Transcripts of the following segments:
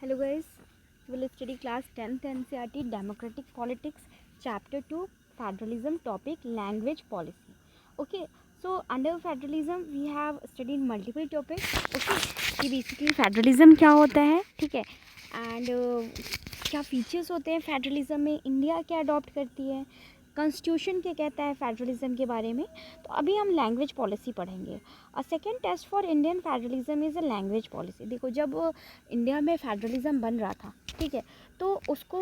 Hello guys, we will study class 10th NCERT Democratic Politics Chapter 2 Federalism topic Language Policy. Okay, so under federalism we have studied multiple topics. Okay, कि basically federalism क्या होता है, ठीक है, and क्या features होते हैं federalism में, इंडिया क्या अडॉप्ट करती है, कॉन्स्टिट्यूशन क्या कहता है फेडरलिज्म के बारे में. तो अभी हम लैंग्वेज पॉलिसी पढ़ेंगे. A second test for Indian federalism is a language policy. देखो, जब इंडिया में फेडरलिज्म बन रहा था, ठीक है, तो उसको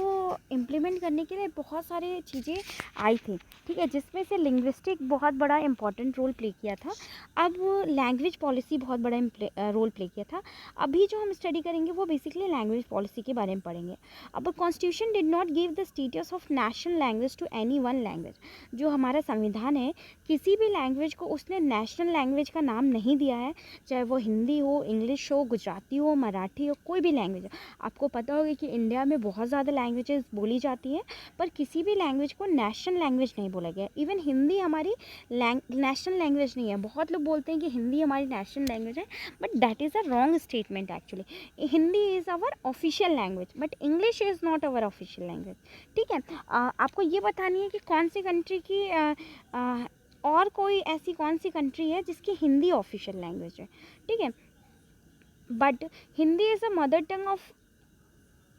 इम्प्लीमेंट करने के लिए बहुत सारी चीज़ें आई थी, ठीक है, जिसमें से लिंग्विस्टिक बहुत बड़ा इंपॉर्टेंट रोल प्ले किया था. अब लैंग्वेज पॉलिसी बहुत बड़ा रोल प्ले किया था. अभी जो हम स्टडी करेंगे वो बेसिकली लैंग्वेज पॉलिसी के बारे में पढ़ेंगे. अब constitution did not give the status of national language to any one language. जो हमारा संविधान है, किसी भी लैंग्वेज को उसने नेशनल लैंग्वेज का नाम नहीं दिया है, चाहे वो हिंदी हो, इंग्लिश हो, गुजराती हो, मराठी हो, कोई भी लैंग्वेज हो. आपको पता होगा कि इंडिया में बहुत ज़्यादा लैंग्वेजेस बोली जाती हैं, पर किसी भी लैंग्वेज को नेशनल लैंग्वेज नहीं बोला गया. इवन हिंदी हमारी नेशनल लैंग्वेज नहीं है. बहुत लोग बोलते हैं कि हिंदी हमारी नेशनल लैंग्वेज है, but that is a wrong statement. Actually Hindi is our official language, but English is not our official language. ठीक है, आपको ये बतानी है कि कौन सी कंट्री की और कोई ऐसी कौन सी कंट्री है जिसकी हिंदी ऑफिशियल लैंग्वेज है. ठीक है, but Hindi is a mother tongue of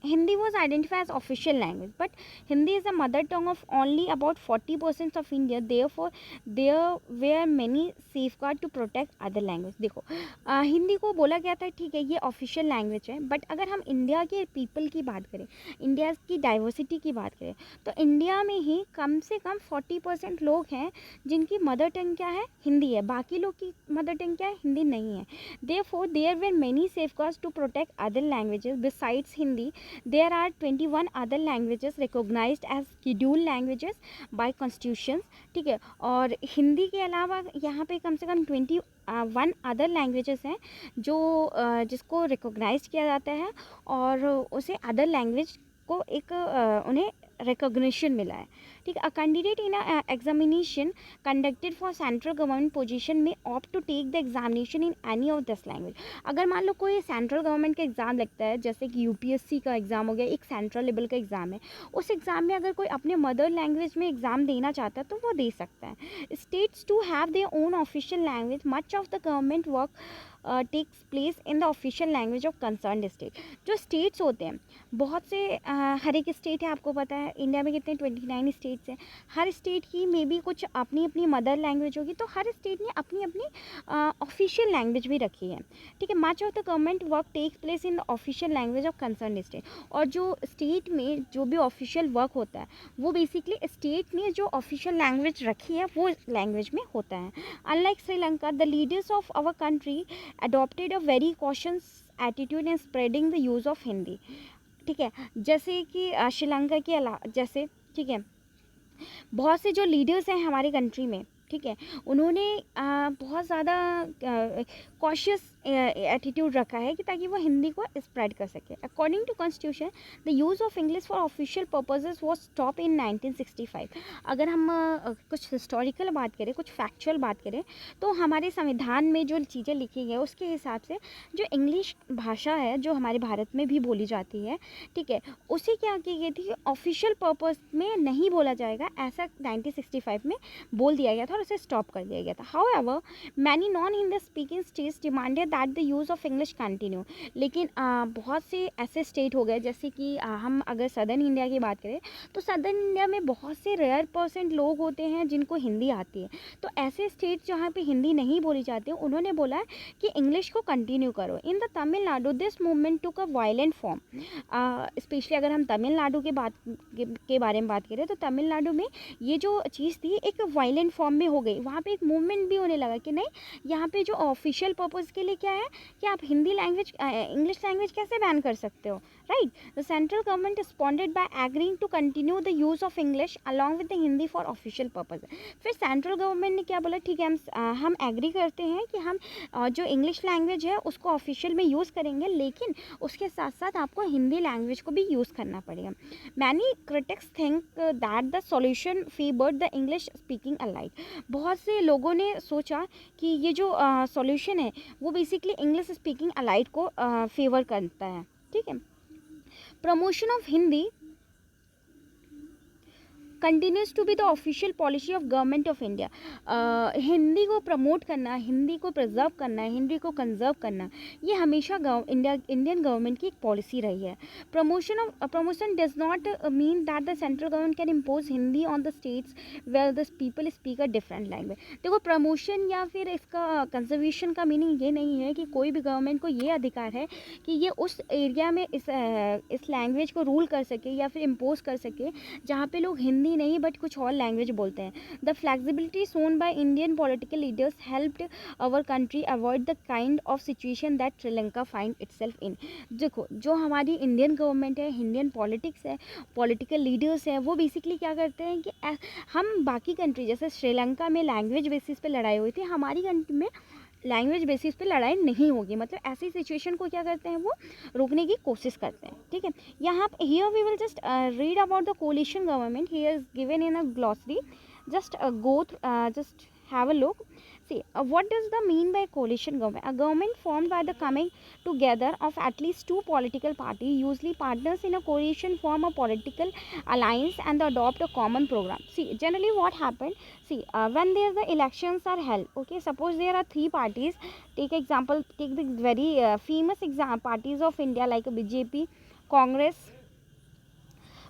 Hindi was identified as official language, but Hindi is a mother tongue of only about 40% of India. Therefore, there were many safeguards to protect other language. देखो, हिंदी को बोला गया था, ठीक है, ये official language है, but अगर हम इंडिया के पीपल की बात करें, इंडिया की डाइवर्सिटी की बात करें, तो इंडिया में ही कम से कम 40% लोग हैं जिनकी मदर टंग क्या है, हिंदी है. बाकी लोग की मदर टंग क्या है, हिंदी नहीं है. Therefore, there were many safeguards to protect other languages besides Hindi. There are 21 other languages recognized as scheduled languages by constitutions. ठीक है, और हिंदी के अलावा यहाँ पे कम से कम 21 अदर लैंग्वेजेस हैं जो जिसको रिकॉग्नाइज किया जाता है, और उसे अदर लैंग्वेज को एक उन्हें रिकॉग्निशन मिला है. ठीक है, a candidate in examination conducted for central government position में opt to take the examination in any of this language. अगर मान लो कोई सेंट्रल गवर्नमेंट का एग्ज़ाम लगता है, जैसे कि यूपीएससी का एग्ज़ाम हो गया, एक सेंट्रल लेवल का एग्ज़ाम है, उस एग्ज़ाम में अगर कोई अपने मदर लैंग्वेज में एग्ज़ाम देना चाहता है तो वो दे सकता है. States to have their own official language. Much of the government work takes place in the official language of concern state. जो स्टेट्स होते हैं, बहुत से हर एक स्टेट है, आपको पता है इंडिया में कितने 29 स्टेट्स हैं. हर स्टेट की मे बी कुछ अपनी अपनी मदर लैंग्वेज होगी, तो हर स्टेट ने अपनी अपनी ऑफिशियल लैंग्वेज भी रखी है. ठीक है, much of the government work takes place in the official language of concern state. और जो स्टेट में जो भी ऑफिशियल वर्क होता है, वो बेसिकली स्टेट ने जो ऑफिशियल लैंग्वेज रखी है वो लैंग्वेज में होता है. Unlike Sri Lanka, the leaders of our country adopted a very cautious attitude in spreading the use of Hindi. ठीक है, जैसे कि श्रीलंका के अलावा, जैसे, ठीक है, बहुत से जो लीडर्स हैं हमारी कंट्री में, ठीक है, उन्होंने बहुत ज़्यादा कॉशियस एटीट्यूड रखा है कि ताकि वो हिंदी को स्प्रेड कर सके. According to constitution, the use of English for official purposes was stop in 1965. अगर हम कुछ हिस्टोरिकल बात करें, कुछ फैक्चुअल बात करें, तो हमारे संविधान में जो चीज़ें लिखी गई उसके हिसाब से जो इंग्लिश भाषा है जो हमारे भारत में भी बोली जाती है, ठीक है, उसे क्या की गई थी, ऑफिशियल पर्पस में नहीं बोला जाएगा, ऐसा 1965 में बोल दिया गया था और उसे स्टॉप कर दिया गया था. However, many non Hindi speaking states demanded that the use of English continue. लेकिन बहुत से ऐसे स्टेट हो गए, जैसे कि हम अगर सदर्न इंडिया की बात करें, तो सदर्न इंडिया में बहुत से रेयर परसेंट लोग होते हैं जिनको हिंदी आती है. तो ऐसे स्टेट जहाँ पे हिंदी नहीं बोली जाती, उन्होंने बोला कि इंग्लिश को कंटिन्यू करो. In the Tamil Nadu this movement took a violent form. Specially अगर हम तमिलनाडु के बारे में बात करें, तो तमिलनाडु में ये जो चीज़ थी एक वायलेंट फॉर्म में हो गई. वहाँ पे एक मूवमेंट भी होने लगा कि नहीं, यहाँ पे जो ऑफिशियल पर्पज़ के लिए क्या है कि आप हिंदी लैंग्वेज इंग्लिश लैंग्वेज कैसे बैन कर सकते हो, right. The central government responded by agreeing to continue the use of English along with the Hindi for official purpose. फिर सेंट्रल गवर्नमेंट ने क्या बोला, ठीक है, हम एग्री करते हैं कि हम जो इंग्लिश लैंग्वेज है उसको ऑफिशियल में यूज़ करेंगे, लेकिन उसके साथ साथ आपको हिंदी लैंग्वेज को भी यूज़ करना पड़ेगा. Many critics think that the solution favoured the English speaking alike. बहुत से लोगों ने सोचा कि ये जो सॉल्यूशन है वो बेसिकली इंग्लिश स्पीकिंग अलाइट को फेवर करता है. ठीक है, promotion of Hindi continues to be the official policy of government of India. Hindi को प्रमोट करना, हिंदी को प्रिजर्व करना, हिंदी को कंजर्व करना, ये हमेशा इंडियन गवर्नमेंट की एक पॉलिसी रही है। Promotion does not mean that the central government can impose Hindi on the states where the people speak a different language. देखो, प्रमोशन या फिर इसका कंजर्वेशन का मीनिंग ये नहीं है कि कोई भी गवर्नमेंट को ये अधिकार है कि ये उस एरिया में इस लैंग्वेज को रूल कर सके या फिर इम्पोज कर सके जहाँ पे लोग हिंदी नहीं बट कुछ और लैंग्वेज बोलते हैं। The flexibility shown by Indian political leaders helped our country avoid the kind of situation that Sri Lanka find itself in. देखो, जो हमारी इंडियन गवर्नमेंट है, इंडियन पॉलिटिक्स है, पॉलिटिकल लीडर्स हैं, वो बेसिकली क्या करते हैं कि हम बाकी कंट्री जैसे श्रीलंका में लैंग्वेज बेसिस पे लड़ाई हुई थी, हमारी कंट्री में लैंग्वेज बेसिस पे लड़ाई नहीं होगी। मतलब ऐसी सिचुएशन को क्या करते हैं, वो रोकने की कोशिश करते हैं। ठीक है, यहाँ here we will just read about the coalition government. Here is given in a glossary, just just have a look. See, what does the mean by coalition government? A government formed by the coming together of at least two political parties, usually partners in a coalition, form a political alliance and adopt a common program. See, generally what happened, see, when there the elections are held, okay, suppose there are three parties. Take the very famous parties of India like BJP, Congress,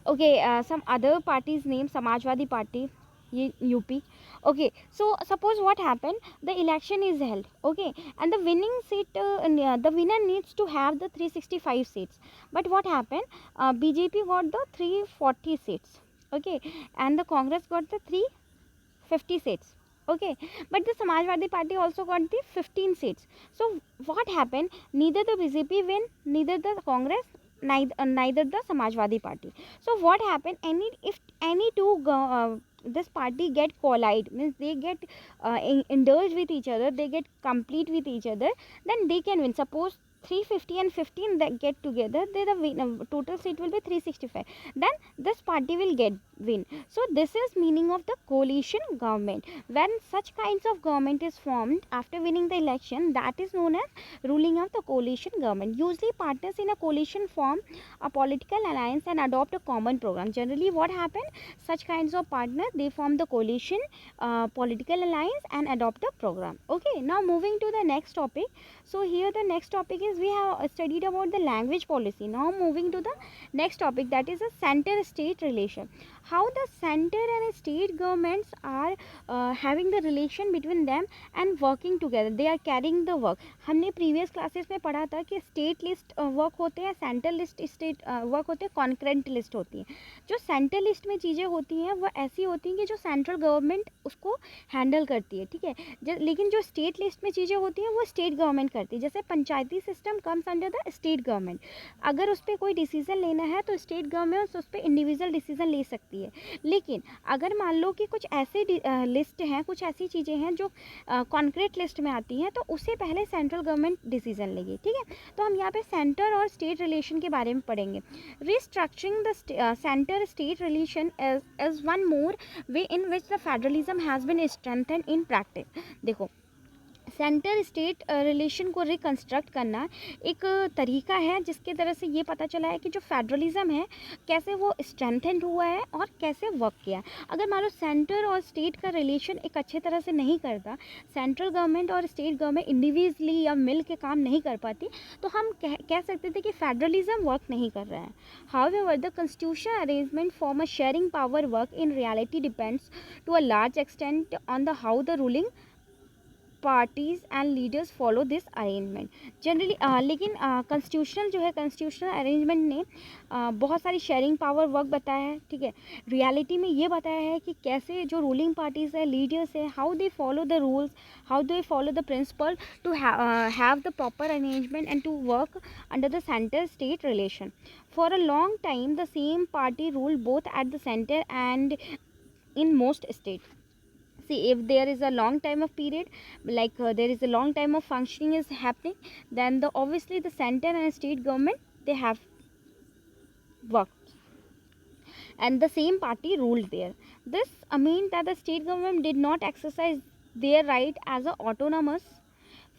okay, some other parties name Samajwadi Party, UP. Okay, so suppose what happened, the election is held, okay, and the winning seat, the winner needs to have the 365 seats, but what happened, BJP got the 340 seats, okay, and the Congress got the 350 seats, okay, but the Samajwadi Party also got the 15 seats. So what happened, neither the BJP win, neither the Congress, neither the Samajwadi Party. So what happened, if any two this party get collide, means they get indulge with each other, they get complete with each other, then they can win. Suppose 350 and 15 that get together, they the win, total seat will be 365, then this party will get win. So this is meaning of the coalition government. When such kinds of government is formed after winning the election, that is known as ruling of the coalition government. Usually partners in a coalition form a political alliance and adopt a common program. Generally what happened, such kinds of partners, they form the coalition, political alliance and adopt a program. Okay, now moving to the next topic. So here the next topic is, we have studied about the language policy. Now moving to the next topic, that is a center state relation. How the center and state governments are having the relation between them and working together, they are carrying the work. हमने previous classes में पढ़ा था कि state list work होते हैं, central list state work होते हैं, concurrent list होती है. जो central list में चीज़ें होती हैं वो ऐसी होती हैं कि जो central government उसको handle करती है, ठीक है. लेकिन जो state list में चीज़ें होती हैं वो state government करती है. जैसे पंचायती system comes under the state government. अगर उस पर कोई decision लेना है तो state government उस पर individual decision ले सकती है. लेकिन अगर मान लो कि कुछ ऐसे लिस्ट हैं, कुछ ऐसी चीज़ें हैं जो कॉन्क्रीट लिस्ट में आती हैं, तो उससे पहले सेंट्रल गवर्नमेंट डिसीजन लेगी. ठीक है, तो हम यहाँ पे सेंटर और स्टेट रिलेशन के बारे में पढ़ेंगे. Restructuring the centre state relation is one more way in which the federalism has been strengthen in practice. देखो, सेंटर स्टेट रिलेशन को रिकन्स्ट्रक्ट करना एक तरीका है जिसके तरह से ये पता चला है कि जो फेडरलिज्म है कैसे वो स्ट्रेंथेंड हुआ है और कैसे वर्क किया. अगर मान लो सेंटर और स्टेट का रिलेशन एक अच्छे तरह से नहीं करता, सेंट्रल गवर्नमेंट और स्टेट गवर्नमेंट इंडिविजुअली या मिल के काम नहीं कर पाती, तो हम कह सकते थे कि फेडरलिज्म वर्क नहीं कर रहा है. However the constitution arrangement form a sharing power work in reality depends to a large extent on the how the ruling parties and leaders follow this arrangement. Generally लेकिन कॉन्स्टिट्यूशनल जो है, constitutional arrangement ने बहुत सारी sharing power work बताया है. ठीक है, रियलिटी में ये बताया है कि कैसे जो रूलिंग पार्टीज़ है, लीडर्स है, how they follow the rules, how they follow the principle to have the proper arrangement and to work under the centre state relation. For a long time the same party rule both at the centre and in most states. See, if there is a long time of period, like there is a long time of functioning is happening, then obviously the center and state government, they have worked and the same party ruled there. This means that the state government did not exercise their right as a autonomous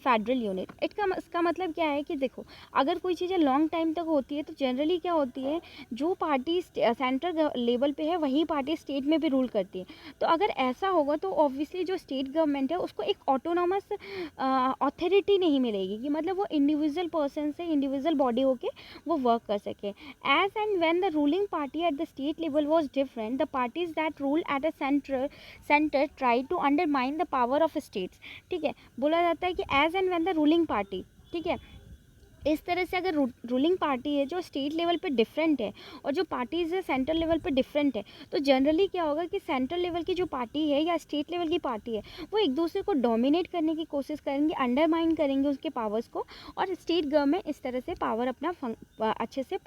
federal unit. इसका मतलब क्या है कि देखो, अगर कोई चीज़ें long time तक होती है तो जनरली क्या होती है, जो पार्टी सेंट्रल लेवल पे है वही पार्टी स्टेट में भी रूल करती है। तो अगर ऐसा होगा तो ऑब्वियसली जो स्टेट गवर्नमेंट है उसको एक ऑटोनॉमस अथॉरिटी नहीं मिलेगी, कि मतलब वो इंडिविजुअल पर्सन से इंडिविजुअल बॉडी होके वो वर्क कर सके। As and when the ruling party at the state level was different, the parties that rule at a centre try to undermine the power of states. ठीक है, बोला जाता है कि as and when the ruling party, ठीक है, इस तरह से अगर रूलिंग पार्टी है जो स्टेट लेवल पे डिफरेंट है और जो पार्टीज़ है सेंट्रल लेवल पे डिफरेंट है, तो जनरली क्या होगा कि सेंट्रल लेवल की जो पार्टी है या स्टेट लेवल की पार्टी है वो एक दूसरे को डोमिनेट करने की कोशिश करेंगे, अंडरमाइन करेंगे उसके पावर्स को, और स्टेट गवर्नमेंट इस तरह से पावर अपना अच्छे से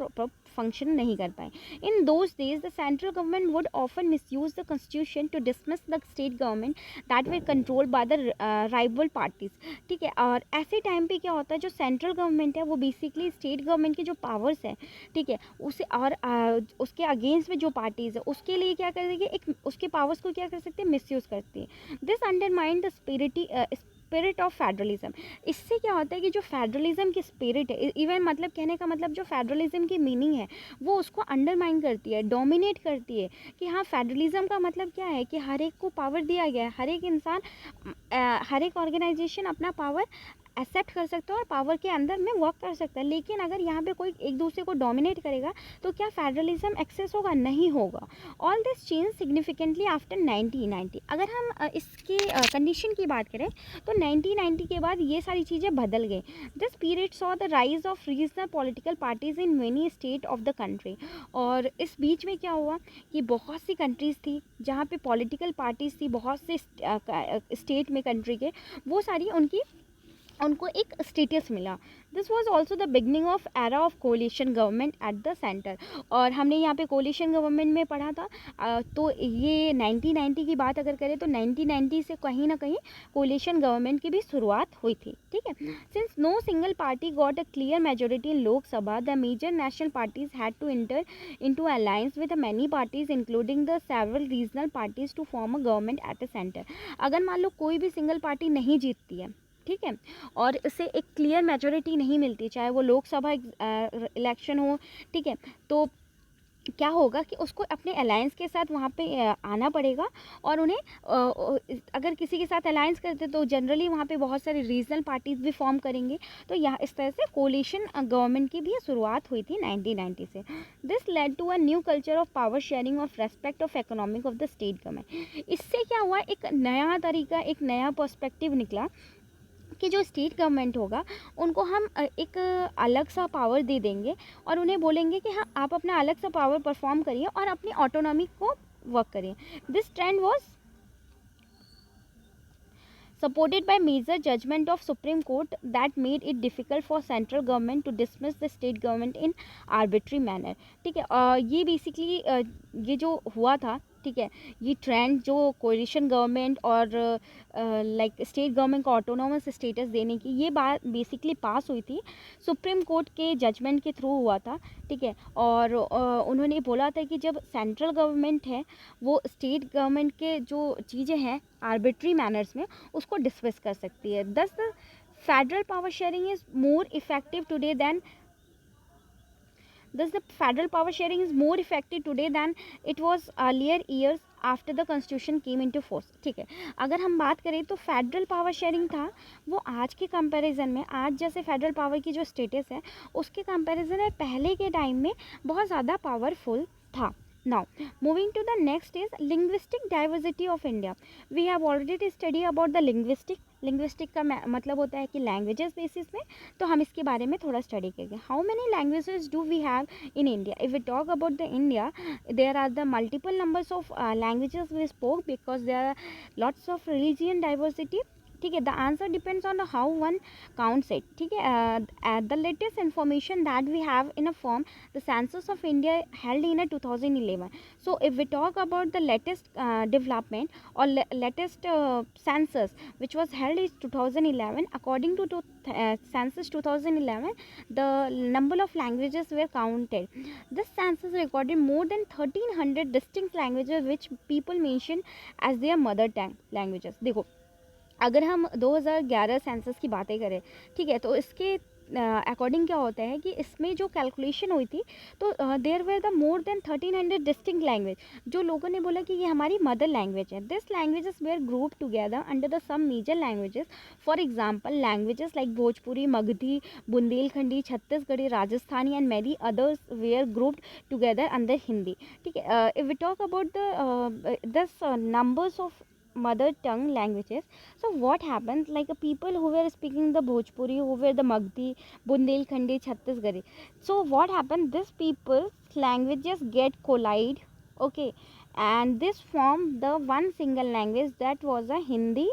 फंक्शन नहीं कर पाए। In those days the central government would often misuse the constitution to dismiss the state government that way control by the rival parties. ठीक है, और ऐसे टाइम पे क्या होता है, जो सेंट्रल गवर्नमेंट है वो बेसिकली स्टेट गवर्नमेंट के जो पावर्स है, ठीक है, उसे और उसके अगेंस्ट में जो पार्टीज है उसके लिए क्या करेगी, एक उसके पावर्स को क्या कर सकते हैं, मिसयूज करती है। This undermine the spirit of federalism. इससे क्या होता है कि जो फेडरलिज्म की स्पिरिट है, इवन मतलब कहने का मतलब जो फेडरलिज्म की मीनिंग है वो उसको अंडरमाइन करती है, डोमिनेट करती है। कि हाँ, फेडरलिज्म का मतलब क्या है कि हर एक को पावर दिया गया है, हर एक इंसान हर एक ऑर्गेनाइजेशन अपना पावर एक्सेप्ट कर सकता है और पावर के अंदर में वर्क कर सकता है। लेकिन अगर यहाँ पे कोई एक दूसरे को डोमिनेट करेगा तो क्या फेडरलिज्म एक्सेस होगा, नहीं होगा। All this change significantly after 1990। अगर हम इसके कंडीशन की बात करें तो 1990 के बाद ये सारी चीज़ें बदल गई। This period saw the rise of regional political parties in many state of the country. और इस बीच में क्या हुआ कि बहुत सी कंट्रीज़ थी जहाँ पे पॉलिटिकल पार्टीज थी, बहुत से स्टेट में कंट्री के, वो सारी उनको एक स्टेटस मिला। This was also the beginning of era of coalition government at the centre. और हमने यहाँ पे कोलिशन गवर्नमेंट में पढ़ा था, तो ये 1990 की बात अगर करें तो 1990 से कहीं ना कहीं कोलिशन गवर्नमेंट की भी शुरुआत हुई थी। ठीक है, since no single party got a clear majority in Lok Sabha, the major national parties had to enter into alliance with many parties including the several regional parties to form a government at a center। अगर मान लो कोई भी single party नहीं जीतती है, ठीक है, और इसे एक क्लियर मेजोरिटी नहीं मिलती, चाहे वो लोकसभा इलेक्शन हो, ठीक है, तो क्या होगा कि उसको अपने अलायंस के साथ वहाँ पे आना पड़ेगा। और उन्हें अगर किसी के साथ अलायंस करते तो जनरली वहाँ पे बहुत सारी रीजनल पार्टीज भी फॉर्म करेंगे। तो यहाँ इस तरह से कोलिशन गवर्नमेंट की भी शुरुआत हुई थी 1990 से। This led to a new culture of power sharing of respect of economic of the state government. इससे क्या हुआ, एक नया तरीका, एक नया पर्सपेक्टिव निकला कि जो स्टेट गवर्नमेंट होगा उनको हम एक अलग सा पावर दे देंगे और उन्हें बोलेंगे कि हाँ, आप अपना अलग सा पावर परफॉर्म करिए और अपनी ऑटोनॉमी को वर्क करिए। This trend was supported by major judgment of Supreme Court that made it difficult for central government to dismiss the state government in arbitrary manner। ठीक है, ये बेसिकली ये जो हुआ था, ठीक है, ये ट्रेंड जो कोलिशन गवर्नमेंट और लाइक स्टेट गवर्नमेंट को ऑटोनोमस स्टेटस देने की, ये बात बेसिकली पास हुई थी सुप्रीम कोर्ट के जजमेंट के थ्रू हुआ था। ठीक है, और उन्होंने बोला था कि जब सेंट्रल गवर्नमेंट है वो स्टेट गवर्नमेंट के जो चीज़ें हैं आर्बिट्री मैनर्स में उसको डिस्मिस कर सकती है। Thus the federal power sharing is more effective today than Thus, the federal power sharing is more effective today than it was earlier years after the constitution came into force. ठीक है, अगर हम बात करें तो फेडरल पावर शेयरिंग था वो आज के कंपैरिजन में, आज जैसे फेडरल पावर की जो स्टेटस है उसके कंपैरिजन में पहले के टाइम में बहुत ज़्यादा पावरफुल था। Now, moving to the next is linguistic diversity of India. We have already studied about the linguistic का मतलब होता है कि लैंग्वेजेस बेसिस में, तो हम इसके बारे में थोड़ा स्टडी करेंगे। How many languages do we have in India? If we talk about the India, there are the multiple numbers of languages we spoke because there are lots of religion diversity. ठीक है, the answer depends on how one counts it. ठीक है, the latest information that we have in a form the census of India held in 2011. So if we talk about the latest development or latest census which was held in 2011, according to census 2011, the number of languages were counted. This census recorded more than 1300 distinct languages which people mention as their mother tongue languages. देखो, अगर हम 2011 census की बातें करें, ठीक है, तो इसके अकॉर्डिंग क्या होता है कि इसमें जो कैलकुलेशन हुई थी, तो there were the more than 1300 distinct language, जो लोगों ने बोला कि ये हमारी मदर लैंग्वेज है. This languages were group together under the some major languages. For example languages like Bhojpuri, Magadhi, Bundelkhandi, Chhattisgarhi, Rajasthani and many others were grouped together under Hindi. ठीक है, if we talk about the this numbers of mother tongue languages, so what happens, like people who were speaking the Bhojpuri, who were the Magdi, Bundelkhandi, Chhattisgarhi, so what happened, these people's languages get collide, okay, and this form the one single language, that was a Hindi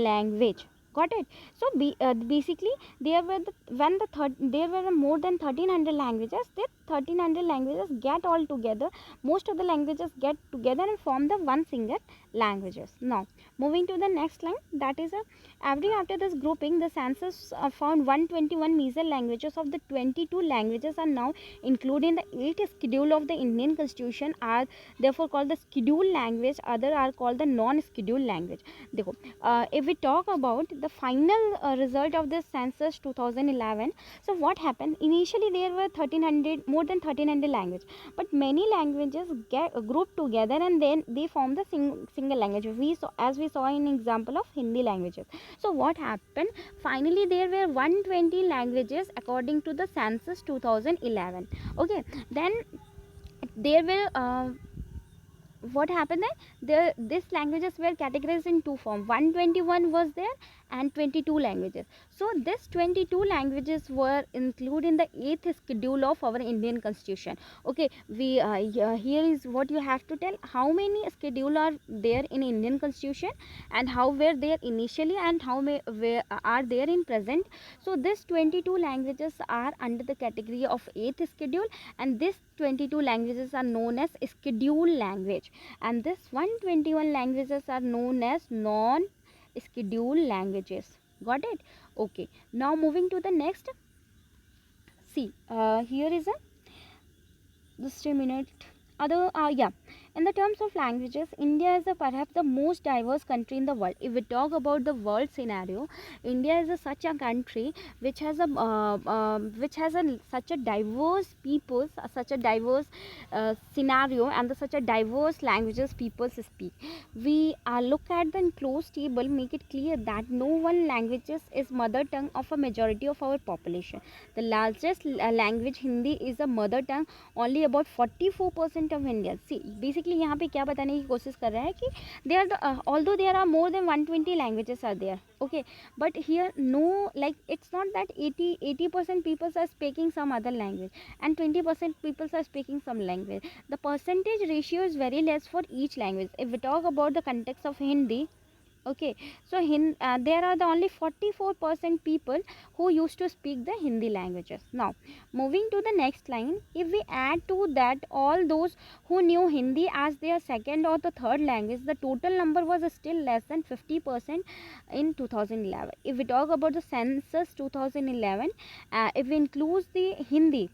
language. Got it? So basically there were there were more than 1300 languages. That 1300 languages get all together, most of the languages get together and form the one single languages. Now moving to the next line, that is after this grouping, the census found 121 major languages. Of the 22 languages are now included in the 8th schedule of the Indian Constitution, are therefore called the scheduled language, other are called the non-scheduled language. देखो, if we talk about the final result of this census 2011, so what happened, initially there were 1300, more than 1300 languages, but many languages get grouped together and then they form the single language. As we saw in example of Hindi languages. So what happened, finally there were 120 languages according to the census 2011. Okay, then there were what happened then, these languages were categorized in two forms. 121 was there and 22 languages. So this 22 languages were included in the 8th schedule of our Indian Constitution. Okay, we here is what you have to tell, how many schedule are there in Indian Constitution and how were there initially and how where are there in present. So this 22 languages are under the category of 8th schedule, and this 22 languages are known as scheduled language, and this 121 languages are known as non-scheduled languages. Got it? Okay, now moving to the next. See, here is a just a minute. In the terms of languages, India is perhaps the most diverse country in the world. If we talk about the world scenario, India is such a country which has such a diverse peoples, such a diverse scenario, and such a diverse languages people speak. We look at the enclosed table, make it clear that no one language is mother tongue of a majority of our population. The largest language, Hindi, is a mother tongue only about 44% of Indians. See, basically यहाँ पे क्या बताने की कोशिश कर रहा है कि although there are more than 120 languages are there, okay, but here no, like it's not that 80% people are speaking some other language and 20% people are speaking some language. The percentage ratio is very less for each language. If we talk about the context of Hindi, okay, so there are the only 44% people who used to speak the Hindi languages. Now moving to the next line, if we add to that all those who knew Hindi as their second or the third language, the total number was still less than 50% in 2011. If we talk about the census 2011, if we include the Hindi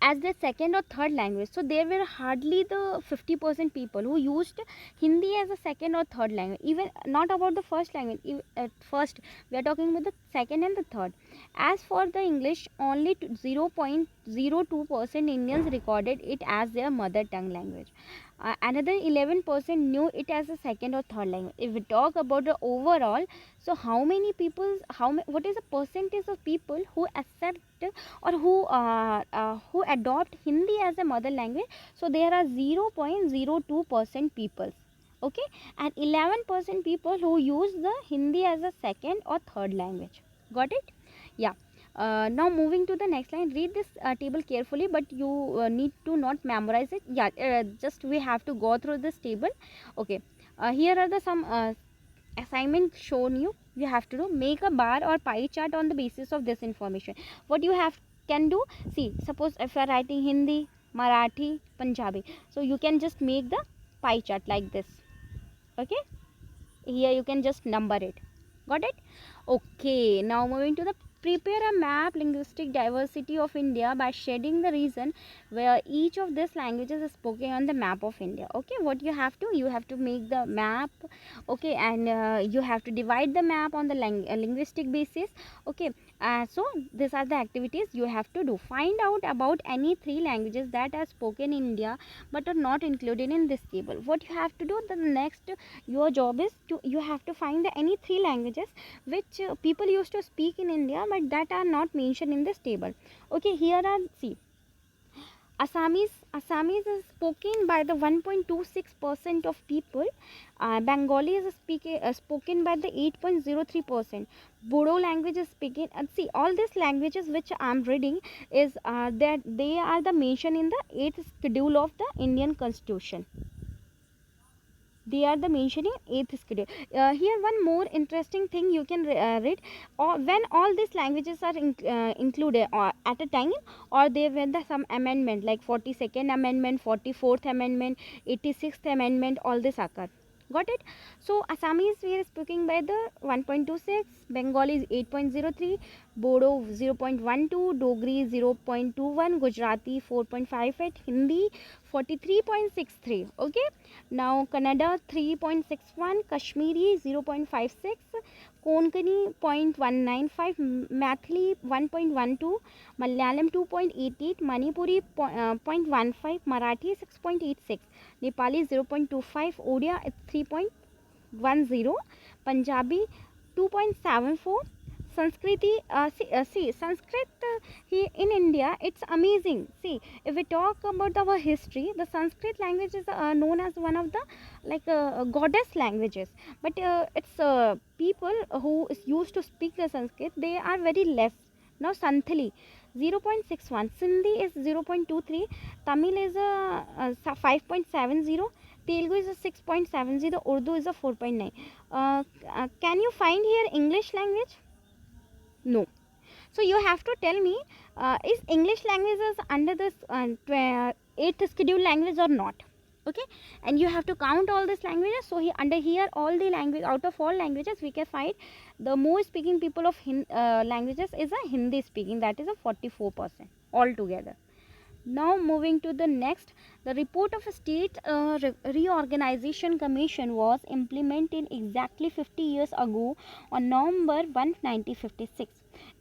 as their second or third language, so there were hardly the 50% people who used Hindi as a second or third language. Even not about the first language, at first we are talking about the second and the third. As for the English, only 0.02% Indians recorded it as their mother tongue language. Another 11% knew it as a second or third language. If we talk about the overall, so how many people, what is the percentage of people who accept or who adopt Hindi as a mother language? So there are 0.02% people, okay, and 11% people who use the Hindi as a second or third language. Got it? Yeah. Now moving to the next line, read this table carefully, but you need to not memorize it. Just we have to go through this table. Okay, here are the some assignment shown you have to do. Make a bar or pie chart on the basis of this information. What you can do, see, suppose if you are writing Hindi, Marathi, Punjabi, so you can just make the pie chart like this. Okay, here you can just number it. Got it? Okay, now moving to the prepare a map linguistic diversity of India by shading the region where each of these languages is spoken on the map of India. Okay, what you have to make the map, okay, and you have to divide the map on the linguistic basis. Okay, so these are the activities you have to do. Find out about any 3 languages that are spoken in India but are not included in this table. What you have to do, the next your job is to, you have to find the any 3 languages which people used to speak in India but that are not mentioned in this table. Okay, here are, see, Assamese is spoken by the 1.26% of people. Bengali is spoken by the 8.03%. Bodo language is spoken. See, all these languages which I am reading is that they are the mention in the 8th schedule of the Indian Constitution. They are the mentioning 8th schedule. Here one more interesting thing you can read, or when all these languages are included at a time, or they when the some amendment like 42nd amendment, 44th amendment, 86th amendment, all this occur. Got it? So Assamese we are speaking by the 1.26, Bengali is 8.03, Bodo 0.12, Dogri 0.21, Gujarati 4.58, Hindi 43.63. Okay, now Kannada 3.61, Kashmiri 0.56, Konkani 0.195, Mathili 1.12, Malayalam 2.88, Manipuri 0.15, Marathi 6.86, Nepali 0.25, Odia is 3.10, Punjabi 2.74, Sanskriti, see Sanskrit here in India, it's amazing. See, if we talk about our history, the Sanskrit language is known as one of the like goddess languages, but it's people who is used to speak the Sanskrit, they are very less. Now Santhali 0.61, Sindhi is 0.23, Tamil is 5.70, Telugu is a 6.70, Urdu is a 4.9. Can you find here English language? No. So you have to tell me, is English language is under this 8th schedule language or not? Okay, and you have to count all these languages. So under here all the language, out of all languages we can find the most speaking people of languages is a Hindi speaking, that is a 44% altogether. Now moving to the next, the report of a state reorganization commission was implemented exactly 50 years ago on November 1, 1956.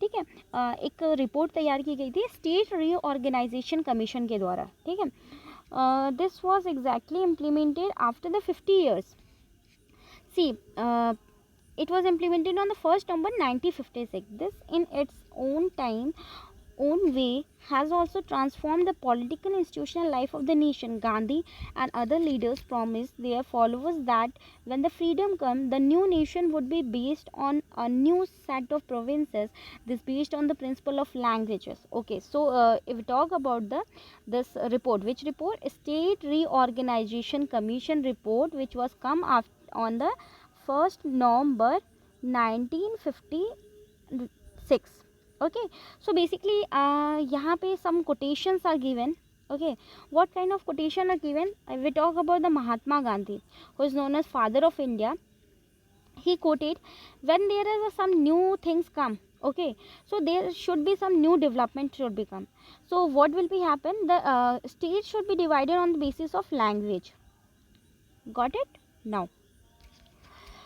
ठीक है, एक report तैयार की गई थी state reorganisation commission के द्वारा. ठीक है, this was exactly implemented after the 50 years. See, it was implemented on the 1st November 1956. This in its own time, own way, has also transformed the political institutional life of the nation. Gandhi and other leaders promised their followers that when the freedom comes, the new nation would be based on a new set of provinces. This based on the principle of languages. Okay, so if we talk about this report, which report? State Reorganization Commission report, which was come after on the 1st November 1956. Okay, so basically यहाँ पे some quotations are given. Okay, what kind of quotation are given? We talk about the Mahatma Gandhi, who is known as father of India. He quoted, when there is some new things come, okay, so there should be some new development should become. So what will be happen? The state should be divided on the basis of language. Got it? Now,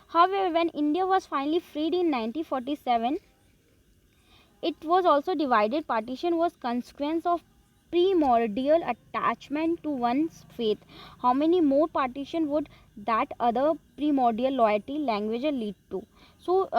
however, when India was finally freed in 1947, it was also divided. Partition was consequence of primordial attachment to one's faith. How many more partition would that other primordial loyalty language lead to? So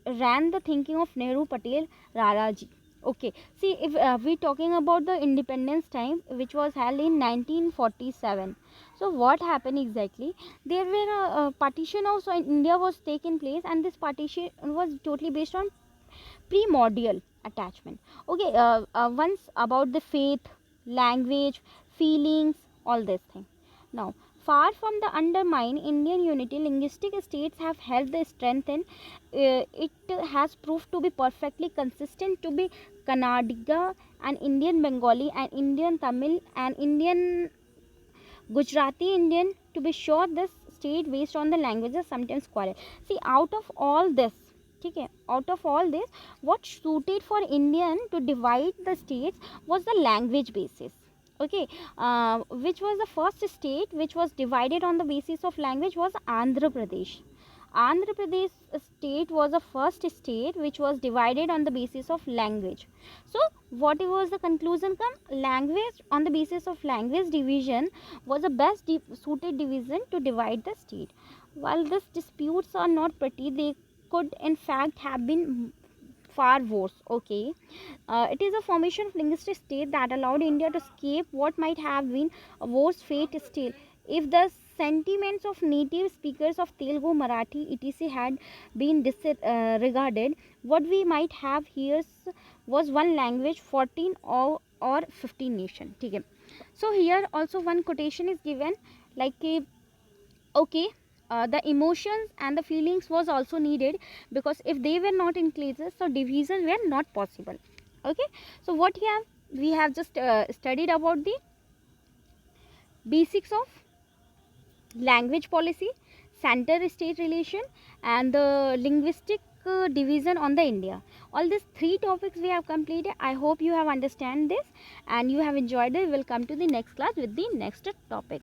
ran the thinking of Nehru, Patel, Raraji. Okay, see, if we talking about the independence time, which was held in 1947. So what happened exactly? There were a partition also in India was taken place, and this partition was totally based on primordial attachment. Okay, once about the faith, language, feelings, all this thing. Now, far from the undermine Indian unity, linguistic states have helped the strengthen. It has proved to be perfectly consistent to be Kannadiga and Indian Bengali and Indian Tamil and Indian Gujarati Indian. To be sure, this state based on the languages sometimes quarrel. See, out of all this, ठीक है. Out of all this, what suited for Indian to divide the states was the language basis. Okay, which was the first state which was divided on the basis of language was Andhra Pradesh. Andhra Pradesh state was the first state which was divided on the basis of language. So what was the conclusion come? Language, on the basis of language division, was the best suited division to divide the state. While these disputes are not pretty, they could in fact have been far worse. Okay, it is a formation of linguistic state that allowed India to escape what might have been a worse fate still. If the sentiments of native speakers of Telugu, Marathi, etc. had been disregarded, what we might have here was one language, 14 or 15 nation. Okay. So here also one quotation is given like okay, the emotions and the feelings was also needed, because if they were not included, so division were not possible. Okay, so what here we have just studied about the basics of language policy, center state relation, and the linguistic division on the India. All these three topics we have completed. I hope you have understand this and you have enjoyed it. We will come to the next class with the next topic.